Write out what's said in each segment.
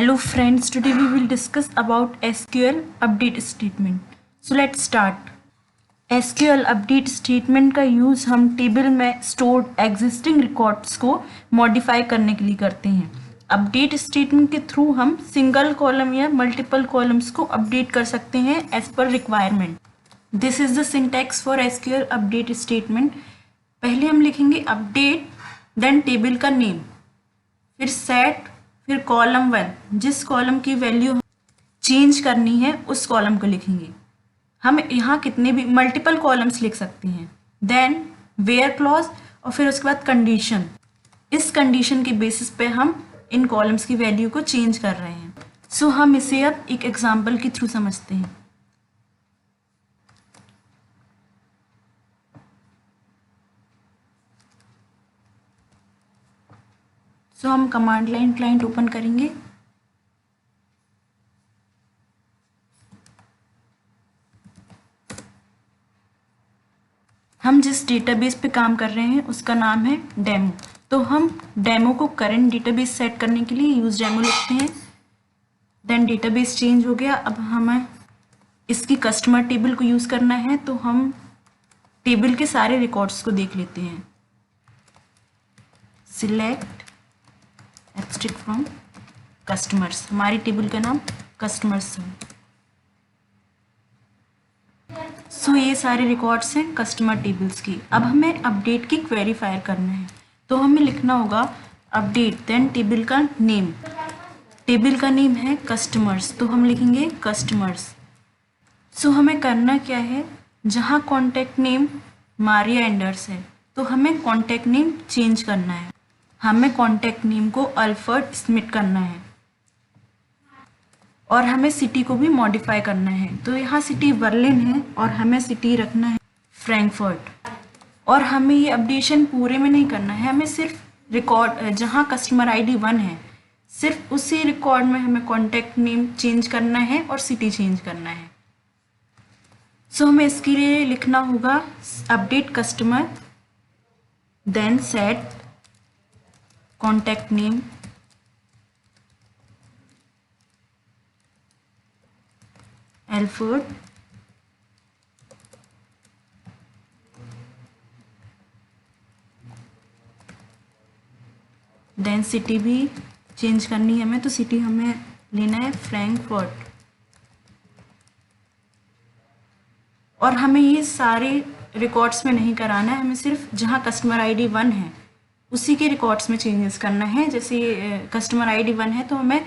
Hello friends, today we will discuss about SQL update statement. So let's start. SQL update statement का use हम table में stored existing records को modify करने के लिए करते हैं. अपडेट स्टेटमेंट के थ्रू हम सिंगल कॉलम या मल्टीपल कॉलम्स को अपडेट कर सकते हैं as per requirement. This is the syntax for SQL update statement. पहले हम लिखेंगे अपडेट, देन टेबल का नेम, फिर सेट, फिर कॉलम 1, जिस कॉलम की वैल्यू चेंज करनी है उस कॉलम को लिखेंगे. हम यहाँ कितने भी मल्टीपल कॉलम्स लिख सकते हैं. देन वेयर क्लॉज और फिर उसके बाद कंडीशन. इस कंडीशन के बेसिस पे हम इन कॉलम्स की वैल्यू को चेंज कर रहे हैं. सो हम इसे अब एक एग्जांपल के थ्रू समझते हैं. सो हम कमांड लाइन क्लाइंट ओपन करेंगे. हम जिस डेटाबेस पे काम कर रहे हैं उसका नाम है डेमो. तो हम डेमो को करंट डेटाबेस सेट करने के लिए यूज डेमो लिखते हैं. देन डेटाबेस चेंज हो गया. अब हमें इसकी कस्टमर टेबल को यूज़ करना है, तो हम टेबल के सारे रिकॉर्ड्स को देख लेते हैं. Select abstract from customers. हमारी टेबल का नाम कस्टमर्स है. सो ये सारे रिकॉर्ड्स हैं कस्टमर टेबल्स की. अब हमें अपडेट की क्वेरी फायर करना है, तो हमें लिखना होगा अपडेट, देन टेबल का नेम. टेबल का नेम है कस्टमर्स, तो हम लिखेंगे कस्टमर्स. सो हमें करना क्या है, जहाँ कॉन्टैक्ट नेम मारिया एंडर्स है तो हमें कॉन्टैक्ट नेम चेंज करना है. हमें कॉन्टैक्ट नेम को अल्फ्रेड स्मिथ करना है और हमें सिटी को भी मॉडिफाई करना है. तो यहाँ सिटी बर्लिन है और हमें सिटी रखना है फ्रैंकफर्ट. और हमें ये अपडेशन पूरे में नहीं करना है, हमें सिर्फ रिकॉर्ड जहाँ कस्टमर ID 1 है सिर्फ उसी रिकॉर्ड में हमें कॉन्टैक्ट नेम चेंज करना है और सिटी चेंज करना है. सो हमें इसके लिए लिखना होगा update customer, then set contact name, Alfred, then city भी चेंज करनी है हमें, तो सिटी हमें लेना है फ्रैंकफर्ट. और हमें ये सारे रिकॉर्ड्स में नहीं कराना है, हमें सिर्फ जहाँ कस्टमर ID 1 है उसी के रिकॉर्ड्स में चेंजेस करना है. जैसे कस्टमर ID 1 है तो हमें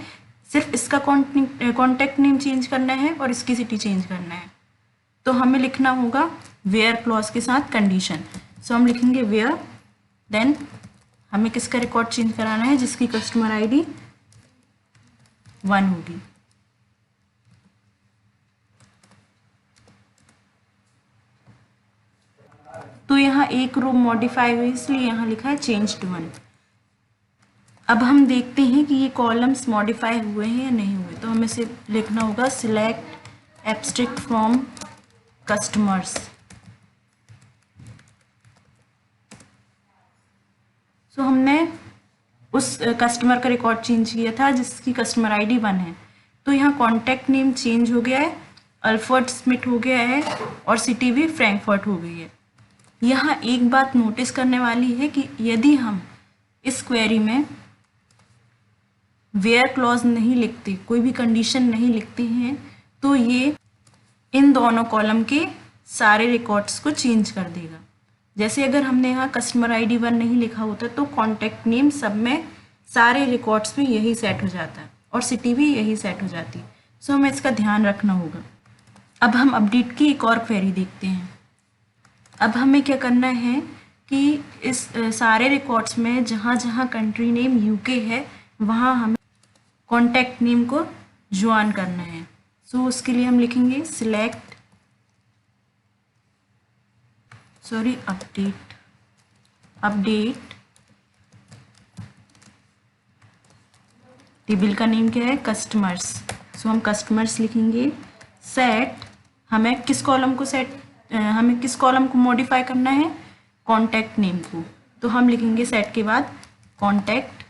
सिर्फ इसका कॉन्टैक्ट नेम चेंज करना है और इसकी सिटी चेंज करना है. तो हमें लिखना होगा वेयर क्लॉज के साथ कंडीशन. सो हम लिखेंगे वेयर, देन हमें किसका रिकॉर्ड चेंज कराना है, जिसकी कस्टमर ID 1 होगी. तो यहाँ एक रो मॉडिफाई हुई इसलिए यहाँ लिखा है चेंज टू 1. अब हम देखते हैं कि ये कॉलम्स मॉडिफाई हुए हैं या नहीं हुए. तो हमें से लिखना होगा सिलेक्ट एब्स्ट्रैक्ट फ्रॉम कस्टमर्स. सो हमने उस कस्टमर का रिकॉर्ड चेंज किया था जिसकी कस्टमर ID 1 है. तो यहाँ कॉन्टैक्ट नेम चेंज हो गया है, अल्फ्रेड स्मिथ हो गया है और सिटी भी फ्रैंकफर्ट हो गई है. यहाँ एक बात नोटिस करने वाली है कि यदि हम इस क्वेरी में वेयर क्लॉज नहीं लिखते, कोई भी कंडीशन नहीं लिखते हैं, तो ये इन दोनों कॉलम के सारे रिकॉर्ड्स को चेंज कर देगा. जैसे अगर हमने यहाँ कस्टमर ID 1 नहीं लिखा होता तो कॉन्टैक्ट नेम सब में सारे रिकॉर्ड्स में यही सेट हो जाता है और सिटी भी यही सेट हो जाती है. सो हमें इसका ध्यान रखना होगा. अब हम अपडेट की एक और क्वेरी देखते हैं. अब हमें क्या करना है कि इस सारे रिकॉर्ड्स में जहाँ जहाँ कंट्री नेम UK है वहाँ हमें कॉन्टैक्ट नेम को ज्वाइन करना है. सो उसके लिए हम लिखेंगे सिलेक्ट अपडेट टेबल का नेम क्या है कस्टमर्स. सो हम कस्टमर्स लिखेंगे. सेट हमें किस कॉलम को मॉडिफाई करना है, कॉन्टैक्ट नेम को. तो हम लिखेंगे सेट के बाद कॉन्टैक्ट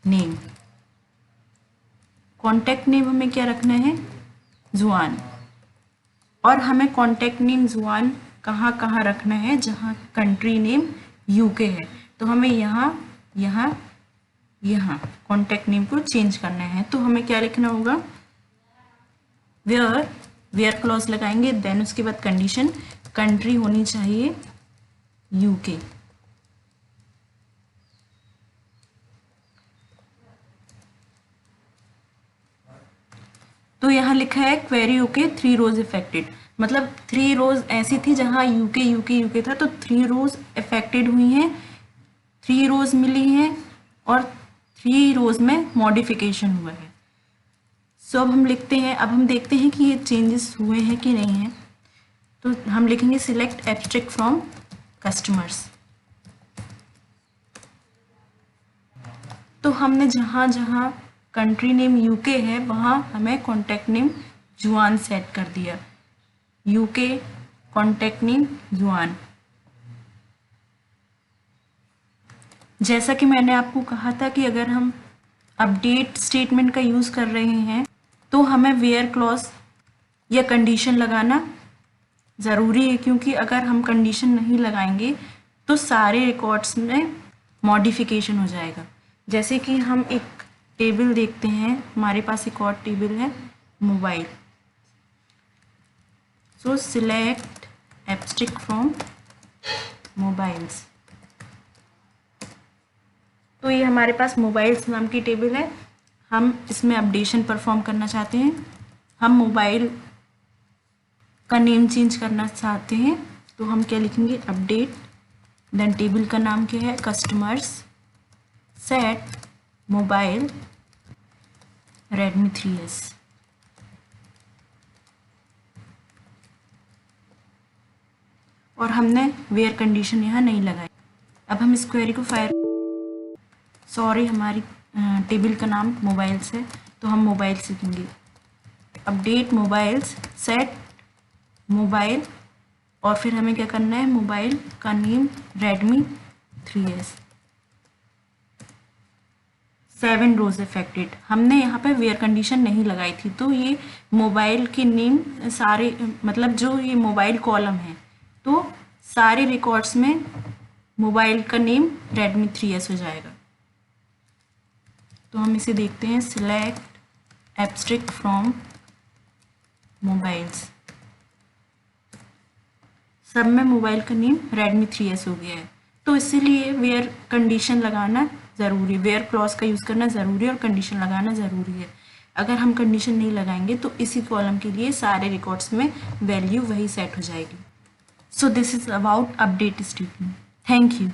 नेम. कॉन्टैक्ट नेम हमें क्या रखना है, जुआन, और हमें कॉन्टैक्ट नेम जुआन कहाँ कहाँ रखना है, जहाँ कंट्री नेम यूके है, तो हमें यहाँ यहाँ यहाँ कॉन्टैक्ट नेम को चेंज करना है। तो हमें क्या लिखना होगा, वेयर क्लॉज लगाएंगे, देन उसके बाद कंडीशन, कंट्री होनी चाहिए यूके। तो यहाँ लिखा है क्वेरी ओके 3 रोज इफेक्टेड, मतलब 3 रोज ऐसी थी जहाँ यूके यूके यूके था, तो 3 रोज इफेक्टेड हुई हैं, 3 रोज मिली हैं और 3 रोज में मॉडिफिकेशन हुआ है। सो अब हम लिखते हैं, अब हम देखते हैं कि ये चेंजेस हुए हैं कि नहीं हैं। तो हम लिखेंगे सिलेक्ट एब्स्ट्रैक्ट फ्रॉम कस्टमर्स। तो हमने जहाँ जहाँ कंट्री नेम यूके है वहाँ हमें कॉन्टैक्ट नेम जुआन सेट कर दिया, यूके कॉन्टैक्ट नेम जुआन। जैसा कि मैंने आपको कहा था कि अगर हम अपडेट स्टेटमेंट का यूज़ कर रहे हैं तो हमें वेयर क्लॉज या कंडीशन लगाना ज़रूरी है, क्योंकि अगर हम कंडीशन नहीं लगाएंगे तो सारे रिकॉर्ड्स में मॉडिफिकेशन हो जाएगा। जैसे कि हम एक टेबल देखते हैं, हमारे पास एक और टेबल है mobile. So select abstract from mobiles. तो ये हमारे पास मोबाइल्स नाम की टेबल है, हम इसमें अपडेशन परफॉर्म करना चाहते हैं, हम मोबाइल का नेम चेंज करना चाहते हैं, तो हम क्या लिखेंगे, अपडेट, देन टेबल का नाम क्या है, customers, set mobile Redmi 3S। और हमने वेयर कंडीशन यहाँ नहीं लगाई। अब हम इस क्वेरी को फायर, सॉरी हमारी टेबल का नाम मोबाइल्स है तो हम मोबाइल्स लिखेंगे, अपडेट मोबाइल्स, सेट मोबाइल, और फिर हमें क्या करना है, मोबाइल का नेम Redmi 3S। 7 रोज इफेक्टेड, हमने यहाँ पे वेयर कंडीशन नहीं लगाई थी, तो ये मोबाइल के नेम सारे, मतलब जो ये मोबाइल कॉलम है तो सारे रिकॉर्ड्स में मोबाइल का नेम Redmi 3S हो जाएगा। तो हम इसे देखते हैं, सिलेक्ट एब्स्ट्रैक्ट फ्रॉम मोबाइल्स, सब में मोबाइल का नेम Redmi 3S हो गया है। तो इसीलिए वेयर कंडीशन लगाना ज़रूरी है, वेयर क्लॉज का यूज़ करना ज़रूरी है और कंडीशन लगाना ज़रूरी है। अगर हम कंडीशन नहीं लगाएंगे तो इसी कॉलम के लिए सारे रिकॉर्ड्स में वैल्यू वही सेट हो जाएगी। So this is about update statement. Thank you.